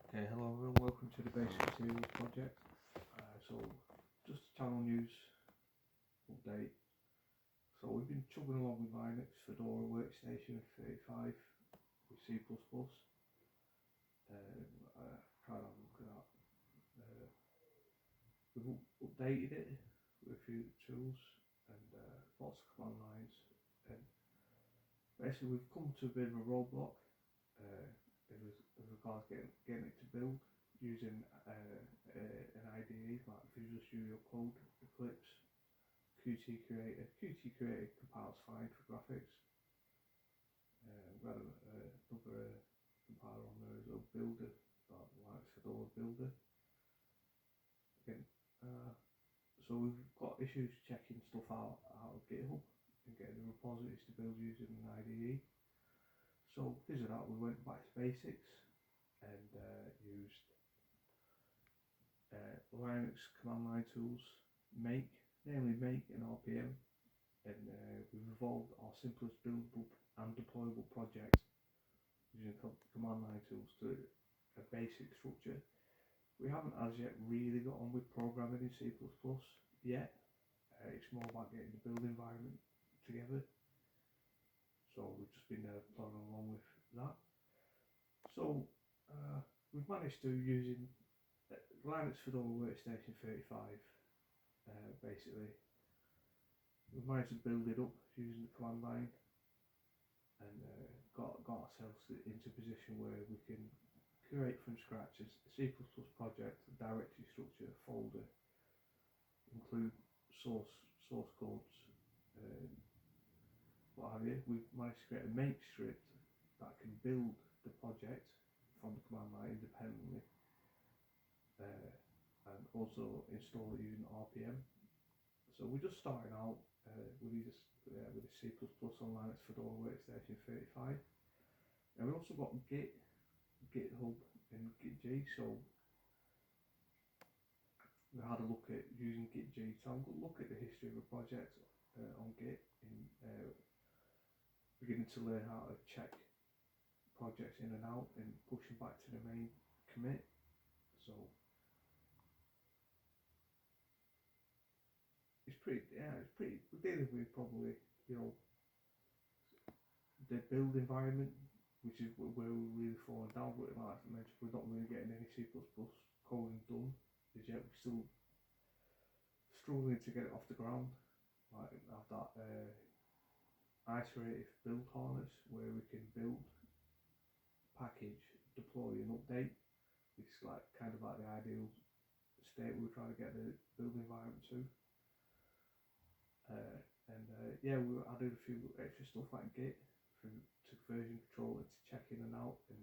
Okay, hello everyone, welcome to the Basic Materials project. So, just a channel news update. So we've been chugging along with Linux Fedora WorkStation 35 with C++. Try to have a look at that. We've updated it with a few tools and lots of command lines. And basically we've come to a bit of a roadblock in regards to getting it to build using an IDE like Visual Studio Code, Eclipse, Qt Creator. Qt Creator compiles fine for graphics. We've got another compiler on there as well, Builder, like Fedora Builder. Again, so we've got issues checking stuff out of GitHub and getting the repositories to build using an IDE. So because of that, we went back to basics and used Linux command line tools, namely make and RPM, and we've evolved our simplest buildable and deployable project using command line tools to a basic structure. We haven't as yet really got on with programming in C++ yet. It's more about getting the build environment together. So we've just been plodding along with that. So we've managed to, using Linux Fedora WorkStation 35, basically, we've managed to build it up using the command line and got ourselves into a position where we can create from scratch a C++ project, directory structure, folder, include source codes, what have you. We've managed to create a make script that can build the project from the command line independently, and also install it using RPM. So we're just starting out with the C++ on Linux Fedora WorkStation 35, and we also got GitHub and GitG. So we had a look at using GitG to have a look at the history of a project on Git, and beginning to learn how to check projects in and out and push them back to the main commit. So it's pretty. We're dealing with probably, the build environment, which is where we're really falling down. But like I mentioned, we're not really getting any C++ coding done as yet. We're still struggling to get it off the ground. Like have that iterative build harness where we can build, package, deploy, and update. It's like kind of like the ideal state we're trying to get the build environment to. We added a few extra stuff like Git to version control and to check in and out, and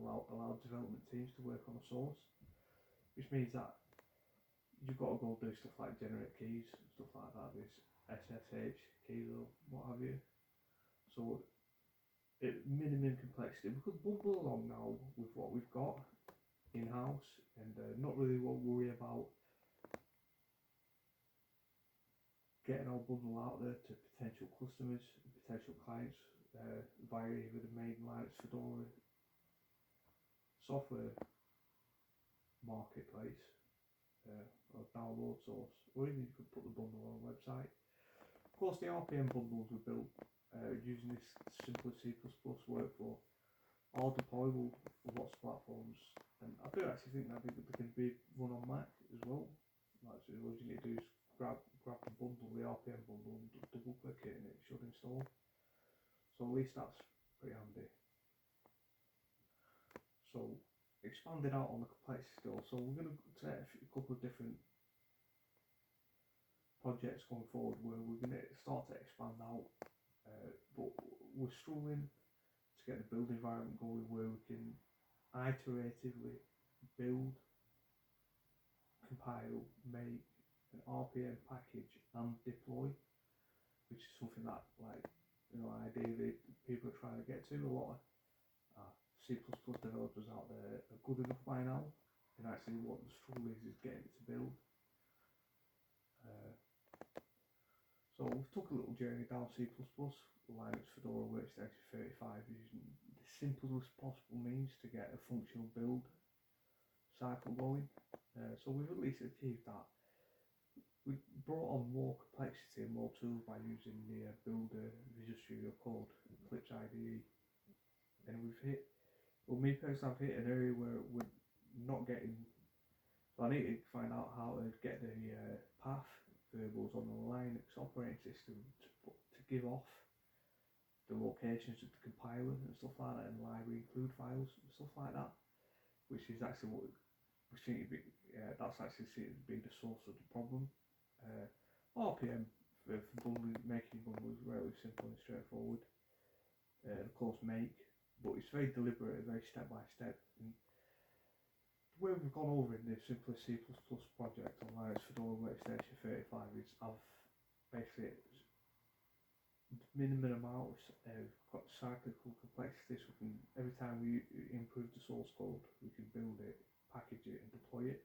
allow development teams to work on a source, which means that you've got to go do stuff like generate keys, stuff like that, this SSH keys or what have you. So minimum complexity. We could bumble along now with what we've got in-house and not really worry about getting our bundle out there to potential customers, potential clients via either the main Linux Fedora software marketplace or download source, or even you could put the bundle on a website. Of course, the RPM bundles were built using this simple C++ workflow, are deployable for lots of platforms, and I do actually think that they can be run on Mac as well. Like, so all you need to do is grab the bundle, the RPM bundle, and double click it and it should install. So at least that's pretty handy. So expanding out on the complexity still, so we're going to set a couple of different projects going forward where we're going to start to expand out, but we're struggling to get the build environment going where we can iteratively build, compile, make an RPM package and deploy, which is something that, ideally people are trying to get to. A lot of C++ developers out there are good enough by now, and actually what the struggle is getting it to build. So we've took a little journey down C++, Linux Fedora WorkStation 35, using the simplest possible means to get a functional build cycle going. So we've at least achieved that. We brought on more complexity and more tools by using the Builder Visual Studio Code, Eclipse IDE, and me personally, I've hit an area where we're not getting. So I need to find out how to get the path variables on the Linux operating system to give off the locations of the compiler and stuff like that, and library include files and stuff like that, which is actually what we seem to be. That's actually seen to be the source of the problem. RPM for bundling, making bundles is relatively simple and straightforward. Of course, make, but it's very deliberate, very step by step. And the way we've gone over in the simplest C++ project on Linux Fedora WorkStation 35 is I've basically minimum amount of cyclical complexity, so we can, every time we improve the source code, we can build it, package it, and deploy it,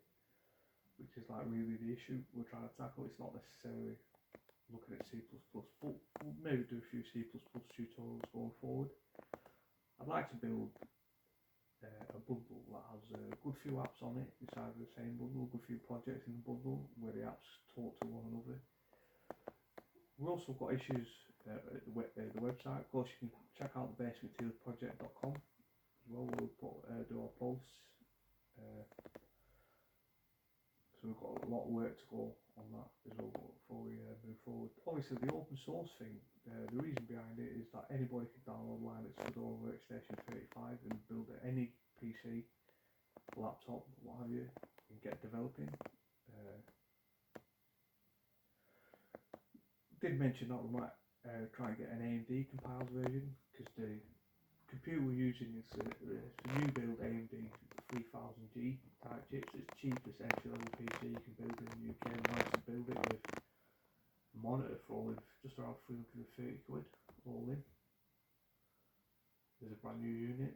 which is like really the issue we're trying to tackle. It's not necessarily looking at C++, but we'll maybe do a few C++ tutorials going forward. I'd like to build a bundle that has a good few apps on it inside of the same bundle, a good few projects in the bundle where the apps talk to one another. We've also got issues at the website. Of course, you can check out the basementtealsproject.com as well. We'll do our posts. So we've got a lot of work to go on that as well before we move forward. Obviously, the open source thing, the reason behind it is that anybody can download Linux Fedora WorkStation 35 and build it any PC, laptop, what have you, and get developing. Did mention that we might try and get an AMD compiled version, because the computer we're using is a new build AMD 3000G type chips. It's the cheapest entry level PC you can build in the UK. We managed to build it with a monitor for just around 330 quid all in. There's a brand new unit.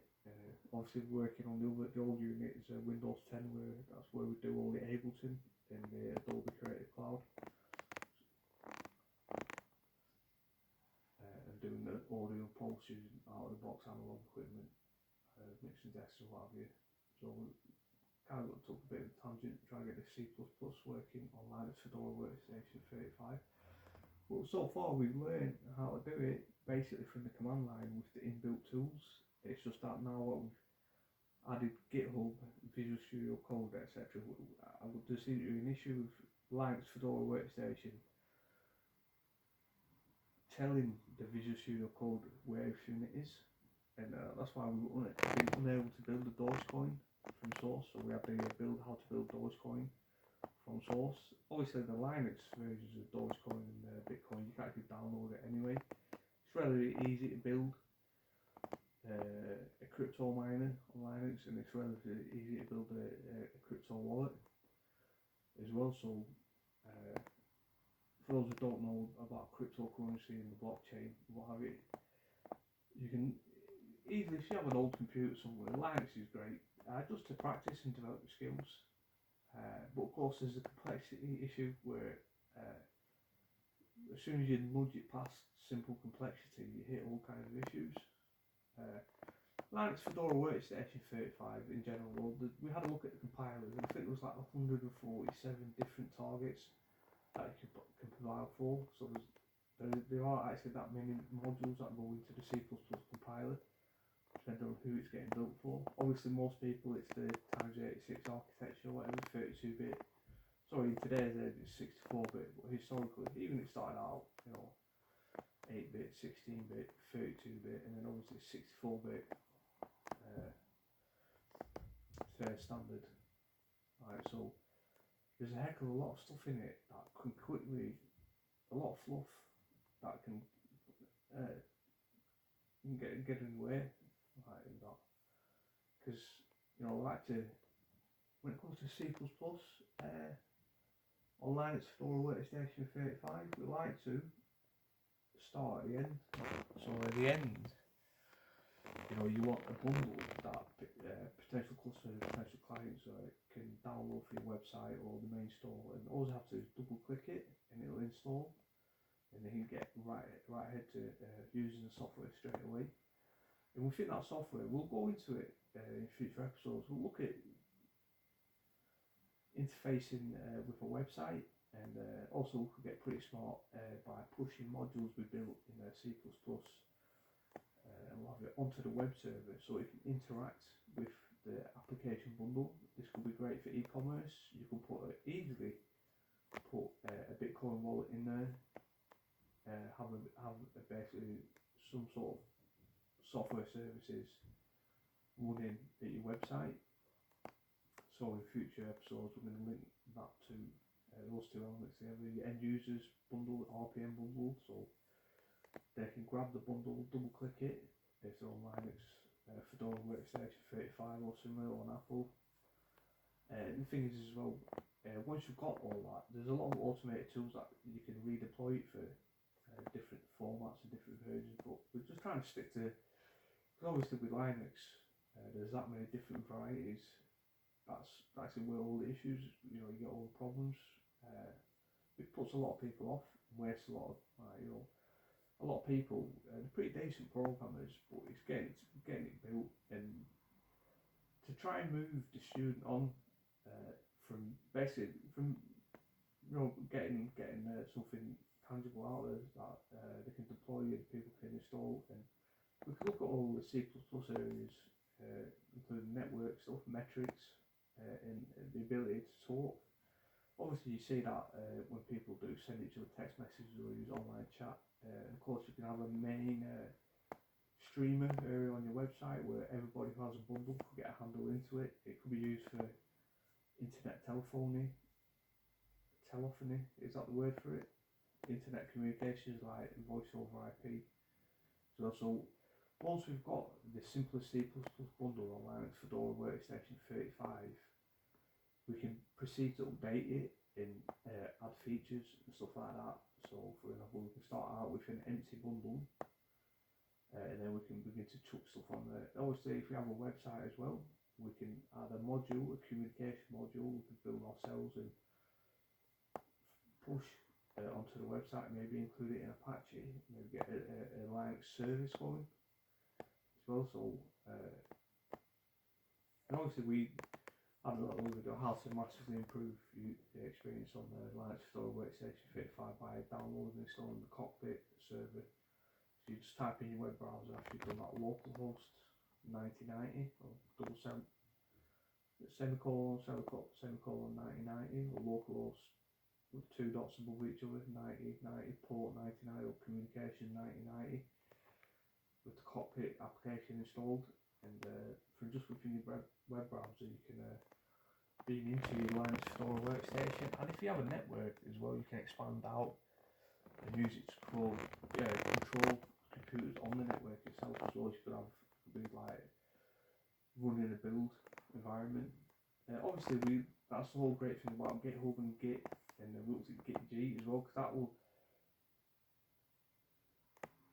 Obviously working on the old unit is Windows 10, that's where we do all the Ableton in the Adobe Creative Cloud. Doing the audio pulse using out of the box analog equipment, mixing desks and what have you. So we kind of took a bit of a tangent trying to get the C++ working on Linux Fedora WorkStation 35. But so far we've learned how to do it basically from the command line with the inbuilt tools. It's just that now what we've added GitHub, Visual Studio Code, etc. There seems to be an issue with Linux Fedora WorkStation telling the Visual Studio Code where everything is, and that's why we've been unable to build the Dogecoin from source. So we have to build how to build Dogecoin from source. Obviously the Linux versions of Dogecoin and Bitcoin, you can actually download it anyway. It's relatively easy to build a crypto miner on Linux, and it's relatively easy to build a crypto wallet as well. So for those who don't know about cryptocurrency and the blockchain, what have you, you can easily, if you have an old computer somewhere, Linux is great just to practice and develop your skills. But of course there's a complexity issue where as soon as you nudge it past simple complexity, you hit all kinds of issues. Linux Fedora WorkStation 35 in general, we had a look at the compilers, and I think it was like 147 different targets that you can provide for. So there are actually that many modules that go into the C++ compiler, depending on who it's getting built for. Obviously most people it's the x86 architecture, whatever, 32-bit. Sorry, in today's age it's 64-bit, but historically, even it started out, 8-bit, 16-bit, 32-bit, and then obviously 64-bit standard. Right, so there's a heck of a lot of stuff in it that can quickly, a lot of fluff that can get in the way, like in that. Because I like to, when it comes to C++, on Linux Fedora WorkStation 35, we like to start at the end. So at the end, you want a bundle that potential customers, potential clients can download for your website or the main store, and all you have to do is double click it and it'll install, and then you get right ahead to using the software straight away. And within that software, we'll go into it in future episodes. We'll look at interfacing with a website, and also we could get pretty smart by pushing modules we built in C++, and we'll have it onto the web server so it can interact with the application bundle. This could be great for e-commerce. You can easily put a Bitcoin wallet in there, have basically some sort of software services running at your website. So in future episodes we're going to link that to those two elements together, the end users bundle, RPM bundle, so they can grab the bundle, double click it if they're on Linux, Fedora WorkStation 35 or similar on Apple. The thing is as well, once you've got all that, there's a lot of automated tools that you can redeploy it for different formats and different versions, but we're just trying to stick to, because obviously with Linux there's that many different varieties. That's where all the issues, you get all the problems. It puts a lot of people off and wastes a lot of a lot of people. They're pretty decent programmers, but it's getting it built, and to try and move the student on from getting something tangible out there that they can deploy and people can install. And we can look at all the C++ areas, including network stuff, metrics, and the ability to talk. Obviously you see that when people do send each other text messages or use online chat. And of course you can have a main streamer area on your website where everybody who has a bundle could get a handle into it. It could be used for internet telephony, is that the word for it? Internet communications like voice over IP. So once we've got the simplest C++ bundle on Linux Fedora WorkStation 35, we can proceed to update it and add features and stuff like that. So for example, we can start out with an empty bundle, and then we can begin to chuck stuff on there. Obviously if we have a website as well, we can add a module, a communication module we can build ourselves and push onto the website, maybe include it in Apache, maybe get a Linux service going as well. So and obviously we had a little video how to massively improve the experience on the Linux Fedora WorkStation 35 by downloading and installing the cockpit server. So you just type in your web browser after you've done that localhost 9090 or semicolon 9090 or localhost with two dots above each other, 9090 port 99 or communication 9090 with the cockpit application installed. And from just within your web browser you can beam into your Linux Fedora WorkStation, and if you have a network as well you can expand out and use it to control computers on the network itself as well. You could have like running a build environment. Obviously that's the whole great thing about GitHub and Git, and we looked at Git as well, because that will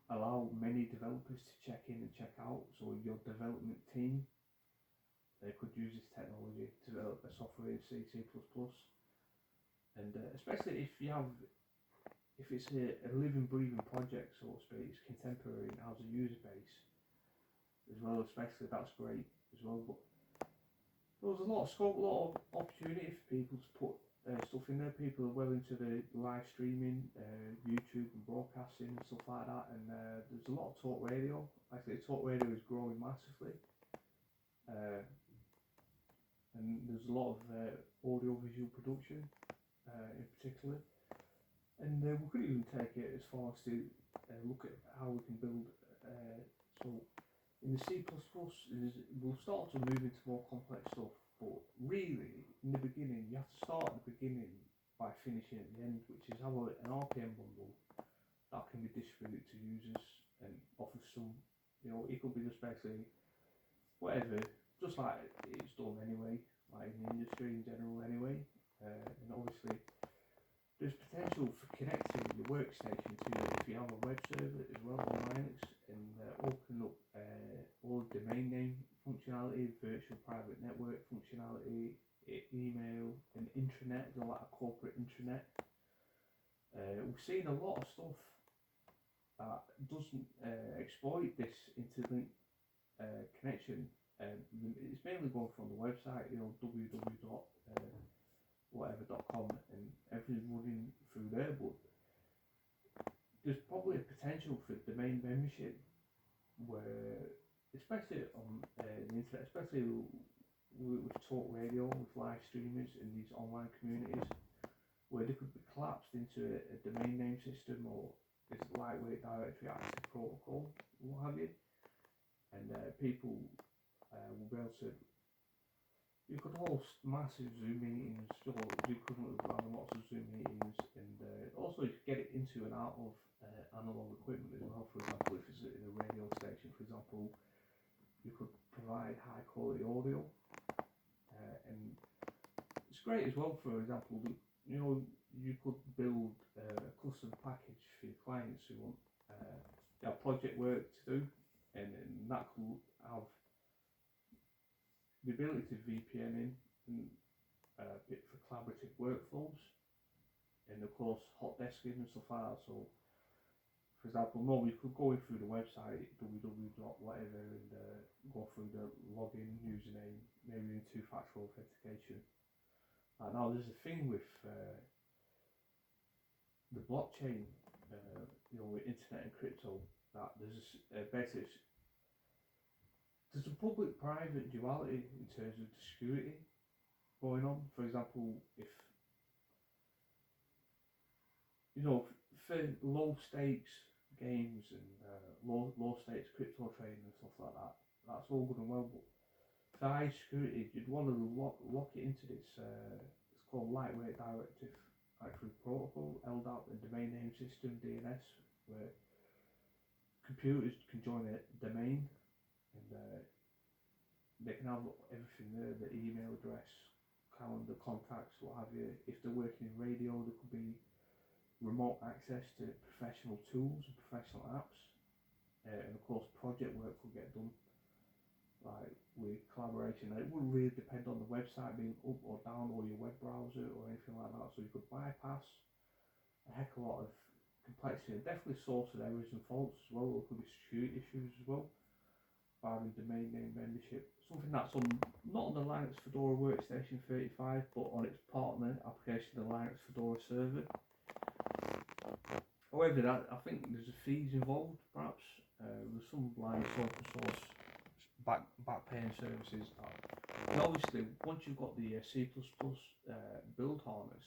allow many developers to check in and check out. So your development team, they could use this technology to develop a software in C++, and especially if it's a living, breathing project, so to speak, it's contemporary and has a user base as well, especially, that's great as well. But there's a lot of scope, a lot of opportunity for people to put stuff in there. People are well into the live streaming, YouTube and broadcasting and stuff like that, and there's a lot of talk radio. Actually, talk radio is growing massively, and there's a lot of audio visual production in particular. And we could even take it as far as to look at how we can build. So in the C++, we'll start to move into more complex stuff, but really in the beginning you have to start at the beginning by finishing at the end, which is have an RPM bundle that can be distributed to users and offer some, it could be just basically whatever, just like it's done anyway, like in the industry in general anyway. And obviously there's potential for connecting your workstation to if you have a web server as well on Linux, and open up all domain name functionality, virtual private network functionality, email, and intranet, like a corporate intranet. We've seen a lot of stuff that doesn't exploit this interlink connection. It's mainly going from the website, www whatever.com and everything's running through there, but there's probably a potential for domain membership where, especially on the internet, especially with talk radio, with live streamers in these online communities, where they could be collapsed into a domain name system or this lightweight directory access protocol, what have you, and people will be able to. You could host massive Zoom meetings, or you could run lots of Zoom meetings, and also you could get it into and out of analog equipment as well. For example, if it's in a radio station, for example, you could provide high quality audio, and it's great as well. For example, you could build a custom package for your clients who want their project work to do, and that could have the ability to VPN in and bit for collaborative workflows, and of course hot desking and stuff like that. So, for example, you could go in through the website www.whatever and go through the login, username, maybe in two-factor authentication. Now there's a thing with the blockchain, with internet and crypto, that there's basically there's a public-private duality in terms of the security going on. For example, if for low stakes games and low stakes crypto trading and stuff like that, that's all good and well, but for high security, you'd want to lock it into this. It's called lightweight directive access protocol, LDAP, and domain name system (DNS), where computers can join a domain and they can have everything there: the email address, calendar, contacts, what have you. If they're working in radio, there could be remote access to professional tools and professional apps, and of course project work could get done like with collaboration. It wouldn't really depend on the website being up or down or your web browser or anything like that, so you could bypass a heck of a lot of complexity, and definitely source of errors and faults as well. There could be security issues as well, barring domain name membership, something that's not on the Linux Fedora WorkStation 35, but on its partner application, the Linux Fedora server. However, I think there's a fees involved, perhaps. There's some Linux open source back-paying services. And obviously, once you've got the C++ build harness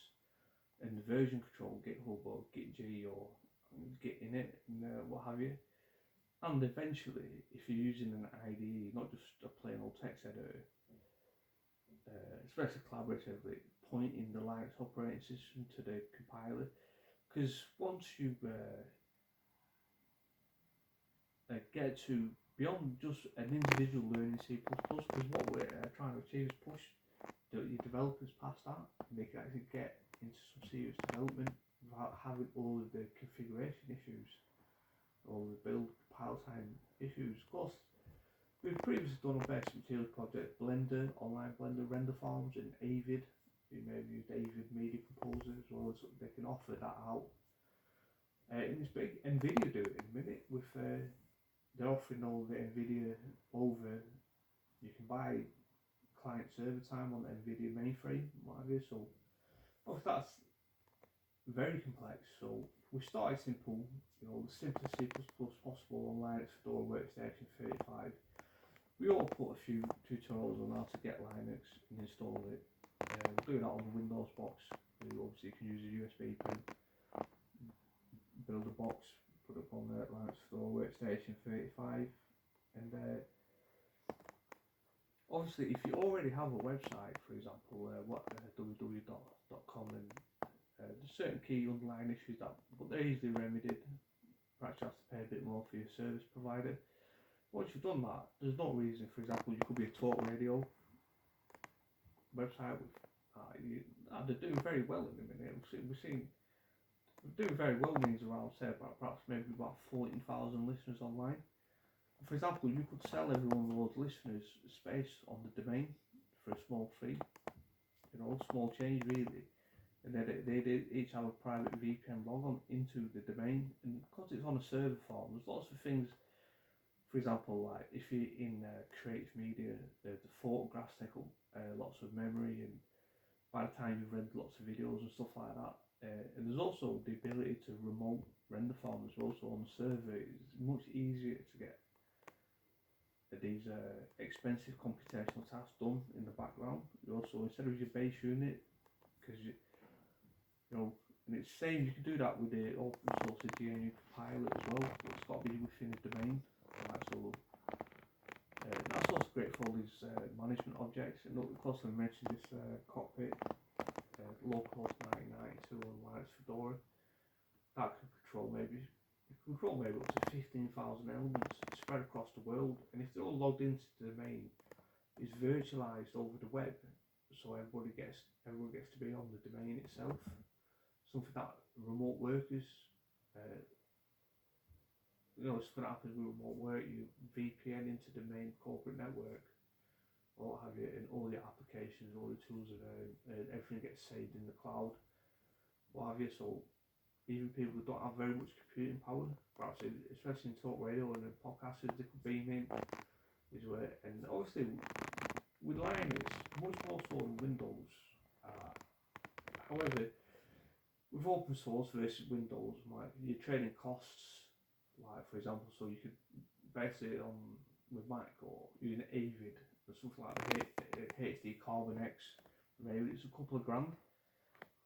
and the version control, GitHub or GitG or Git init and what have you, and eventually, if you're using an IDE, not just a plain old text editor, especially collaboratively, pointing the Linux operating system to the compiler, because once you get to beyond just an individual learning C++, because what we're trying to achieve is push your developers past that, and they can actually get into some serious development without having all of the configuration issues, all the build compile time issues. Of course, we've previously done our best materials project, Blender, online Blender render farms, and Avid. We may have used Avid Media Composer as well, as they can offer that out. And it's big. NVIDIA do it in a minute with they're offering all the NVIDIA over. You can buy client server time on the NVIDIA mainframe, what have you. So, that's very complex. So we started simple, the simplest C++ possible on Linux Fedora WorkStation 35. We all put a few tutorials on how to get Linux and install it. We're doing that on the Windows box. Obviously, you can use a USB pen, build a box, put it on the Linux Fedora WorkStation 35, and obviously, if you already have a website, for example, www.com, and there's certain key underlying issues but they're easily remedied. Perhaps you have to pay a bit more for your service provider. Once you've done that, there's no reason. For example, you could be a talk radio website with they're doing very well in a minute. We're doing very well. Means around, say, perhaps maybe about 14,000 listeners online. For example, you could sell every one of those listeners space on the domain for a small fee. Small change really. And then they each have a private VPN logon into the domain, and because it's on a server farm, there's lots of things. For example, like if you're in creative media, the photographs take up lots of memory, and by the time you've read lots of videos and stuff like that. And there's also the ability to remote render farm as well. So on the server, it's much easier to get these expensive computational tasks done in the background. You also, instead of your base unit, because you know, and it's the same, you can do that with the open source GNU compiler as well, but it's got to be within a domain. Right, so that's also great for all these management objects. And of course, I mentioned this cockpit, localhost 1992 on Linux Fedora. That can control maybe up to 15,000 elements spread across the world, and if they're all logged into the domain, it's virtualized over the web, so everybody gets to be on the domain itself. Something that remote workers, something that happens with remote work, you VPN into the main corporate network, or what have you, and all your applications, all your tools, and everything gets saved in the cloud, what have you. So even people who don't have very much computing power, perhaps especially in talk radio and in podcasters, they could beam in, is where, and obviously with Linux, much more so than Windows. However, with open source versus Windows, like your training costs, like for example, so you could basically with Mac or using Avid or something like the HD Carbon X, maybe it's a couple of grand,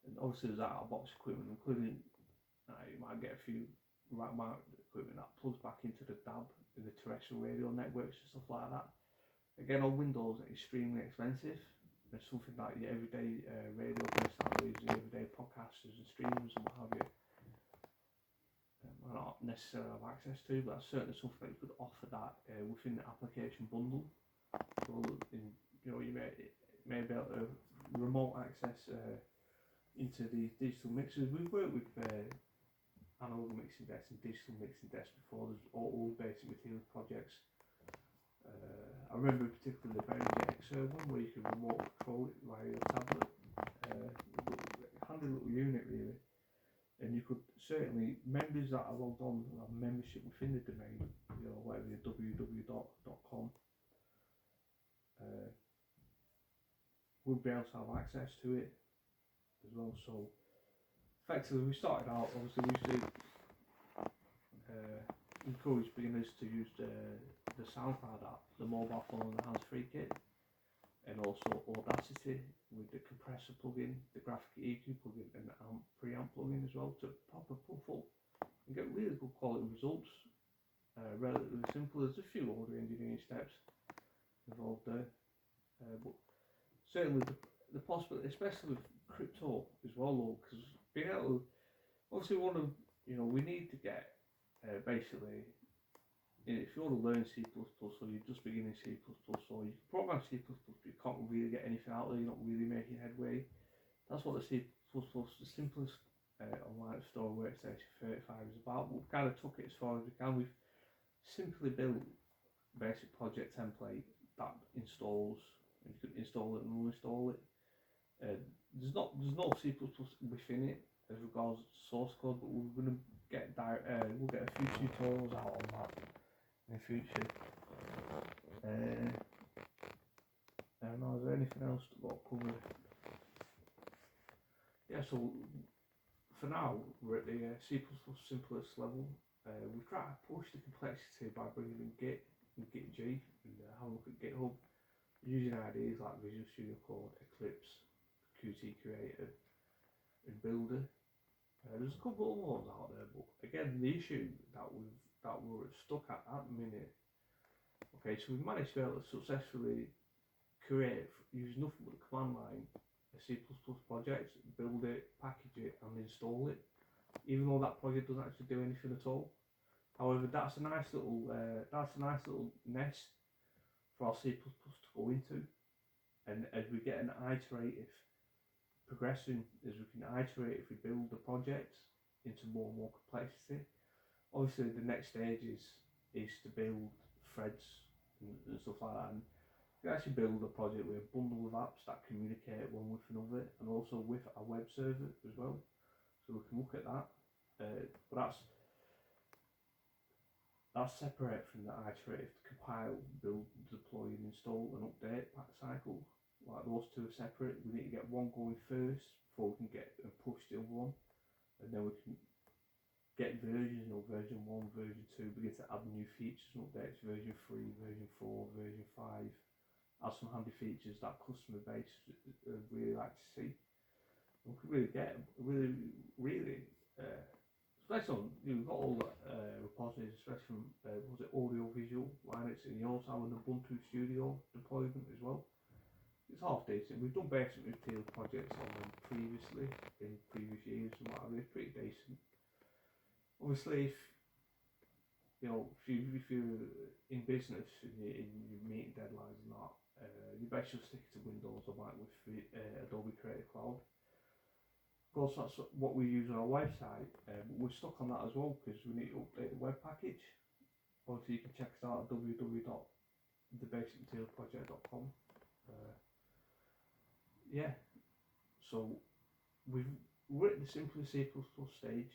and obviously there's out-of-box equipment, including you might get a few rack-mounted equipment that plugs back into the DAB in the terrestrial radio networks and stuff like that. Again, on Windows, it's extremely expensive. It's something that your everyday radio personalities, your everyday podcasters and streamers and what have you might not necessarily have access to, but that's certainly something that you could offer that within the application bundle. So you may be able to remote access into the digital mixers. We've worked with analog mixing desks and digital mixing desks before. There's all basic materials projects. I remember particularly the Behringer X one where you can remote control it via your tablet. Handy little unit really, and you could certainly, members that are logged on and have membership within the domain, whatever your www.com, would be able to have access to it as well. So effectively, we started out, obviously we used to encourage beginners to use the SoundCloud app, the mobile phone and the hands-free kit, and also Audacity with the compressor plugin, the graphic EQ plugin, and the preamp plugin as well, to proper puff up and get really good quality results. Relatively simple. There's a few audio engineering steps involved there, but certainly the possibility, especially with crypto as well, though, because being able to, obviously we need to get basically, if you want to learn C++, or you're just beginning C++, or you can program C++, but you can't really get anything out there, you're not really making headway. That's what the C++, the simplest online store WorkStation 35 is about. We've kind of took it as far as we can. We've simply built a basic project template that installs, and you can install it and uninstall it. There's no C++ within it as regards to source code, but we're going to we'll get a few tutorials out on that in the future. Now, is there anything else to got covered? Yeah, so for now we're at the C++ simplest level. We've tried to push the complexity by bringing in Git and Gitg and have a look at GitHub, using ideas like Visual Studio Code, Eclipse, Qt Creator and Builder. There's a couple of ones out there, but again, the issue that we're stuck at the minute. Okay, so we've managed to be able to successfully create, use nothing but the command line, a C++ project, build it, package it, and install it. Even though that project doesn't actually do anything at all. However, that's a nice little nest for our C++ to go into, and as we get an iterative progression, as we can iterate if we build the project into more and more complexity. Obviously the next stage is to build threads and stuff like that, and you can actually build a project with a bundle of apps that communicate one with another, and also with a web server as well, so we can look at that. But that's separate from the iterative compile, build, deploy and install and update cycle, like that those two are separate. We need to get one going first before we can get and push the other one, and then we can get versions, version 1, version 2, begin to add new features and updates, version 3, version 4, version 5, add some handy features that customer base really like to see. And we can really get especially on, you've got all the repositories, especially from, was it audio visual, Linux, and you also have an Ubuntu Studio deployment as well. It's half decent. We've done basic material projects on them previously, in previous years and what have you. It's pretty decent. Obviously, if you're in business and you're meeting deadlines and that, you best just stick to Windows or Mac with Adobe Creative Cloud. Of course, that's what we use on our website, but we're stuck on that as well because we need to update the web package. Obviously, you can check us out at www.thebasicmaterialproject.com. So we're at the simple C++ stage,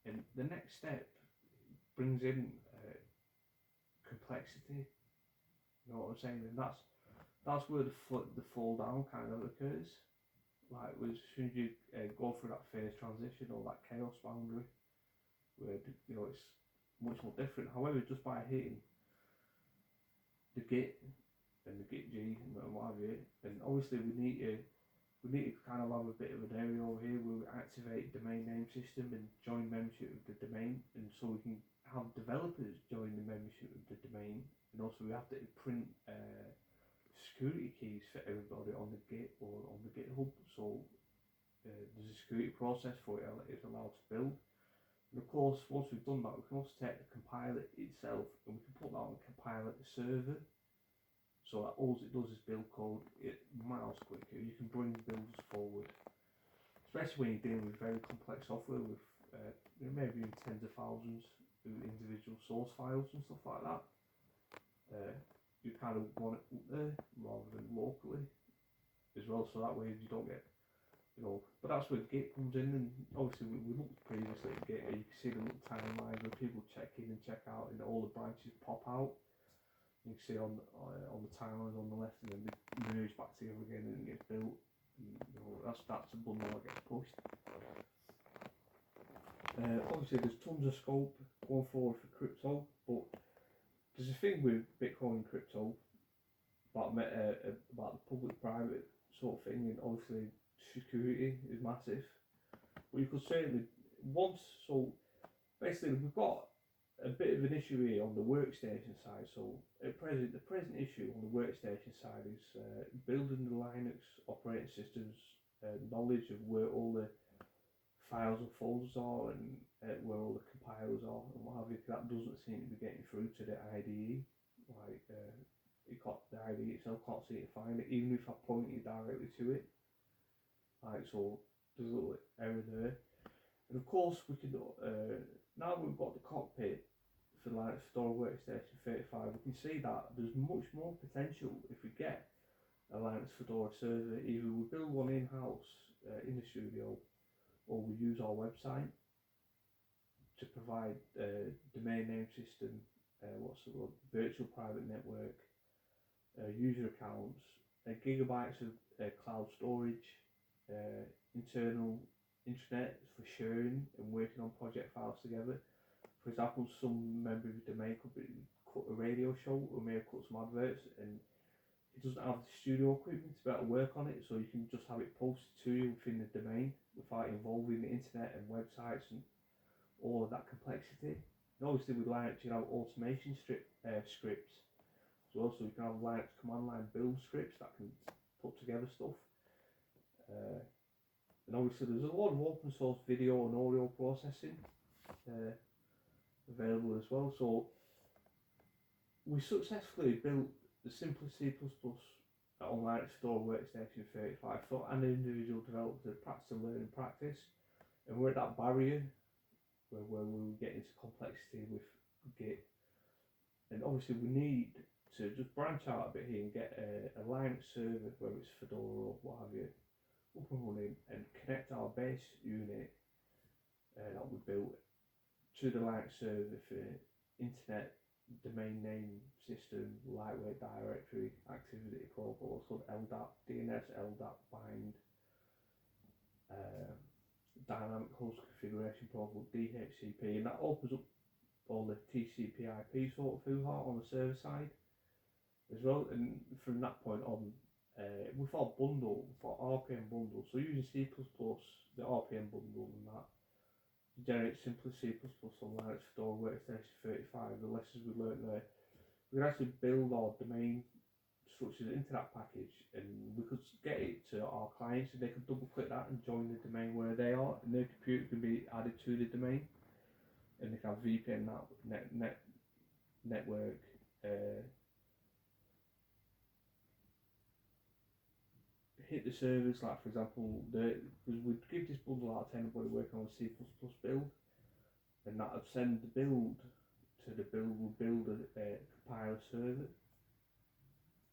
and the next step brings in complexity. You know what I'm saying? And that's where the fall down kind of occurs. Like as soon as you go through that phase transition or that chaos boundary, where it's much more different. However, just by hitting the Git and the Git G and what have you, and obviously we need to kind of have a bit of an area over here where we activate domain name system and join membership of the domain, and so we can have developers join the membership of the domain, and also we have to print security keys for everybody on the Git or on the GitHub, so there's a security process for it it's allowed to build. And of course, once we've done that, we can also take the compiler itself and we can put that on the compiler server, so that all it does is build code miles quicker. You can bring builds forward, especially when you're dealing with very complex software with maybe in tens of thousands of individual source files and stuff like that. You kind of want it up there rather than locally as well, so that way you don't get, but that's where Git comes in. And obviously we looked previously at Git, and you can see the little timeline where people check in and check out and all the branches pop out. You can see on the timeline on the left, and then they merge back together again and it gets built. And, that's a bundle that gets pushed. Obviously there's tons of scope going forward for crypto, but there's a thing with Bitcoin and crypto about the public-private sort of thing, and obviously security is massive. But you could certainly basically we've got a bit of an issue here on the workstation side. So the present issue on the workstation side is building the Linux operating systems, knowledge of where all the files and folders are and where all the compilers are and what have you. That doesn't seem to be getting through to the IDE. Like the IDE itself can't seem to find it, even if I point it directly to it. Like, so there's a little error there. And of course we can now we've got the cockpit for Linux Fedora WorkStation 35, we can see that there's much more potential if we get a Linux Fedora server. Either we build one in-house in the studio, or we use our website to provide domain name system, virtual private network, user accounts, gigabytes of cloud storage, internal intranet for sharing and working on project files together. For example, some member of the domain could cut a radio show or may have cut some adverts, and it doesn't have the studio equipment to be able to work on it, so you can just have it posted to you within the domain without involving the internet and websites and all of that complexity. And obviously with Linux you have automation scripts, so also you can have Linux command line build scripts that can put together stuff. And obviously there's a lot of open source video and audio processing available as well. So we successfully built the simple C++ on Linux Fedora WorkStation 35 for an individual developer to practice and learn and practice. And we're at that barrier where we get into complexity with Git. And obviously we need to just branch out a bit here and get a Linux server, whether it's Fedora or what have you, up and running, and connect our base unit that we built to the Linux server for internet domain name system, lightweight directory, activity protocol, so LDAP, DNS, LDAP, bind, dynamic host configuration protocol, DHCP, and that opens up all the TCP/IP sort of hoo-ha on the server side as well. And from that point on, with our bundle, for RPM bundle, so using C++, the RPM bundle and that, generate simply C++ on Linux Fedora WorkStation 35, the lessons we learnt there, we can actually build our domain structures into that package, and we could get it to our clients, and they could double click that and join the domain where they are, and their computer can be added to the domain, and they can have VPN network, hit the servers, like for example, we'd give this bundle out to anybody working on a C++ build, and that would send the build to the build a compiler server,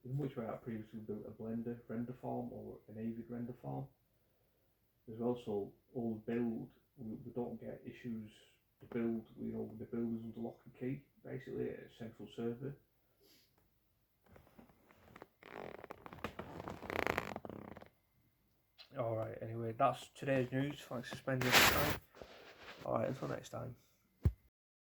in which way I previously built a Blender render farm or an Avid render farm as well. So all the build, we don't get issues. The build, the build is under lock and key, basically at a central server. Alright, anyway, that's today's news. Thanks for spending your time. Alright, until next time.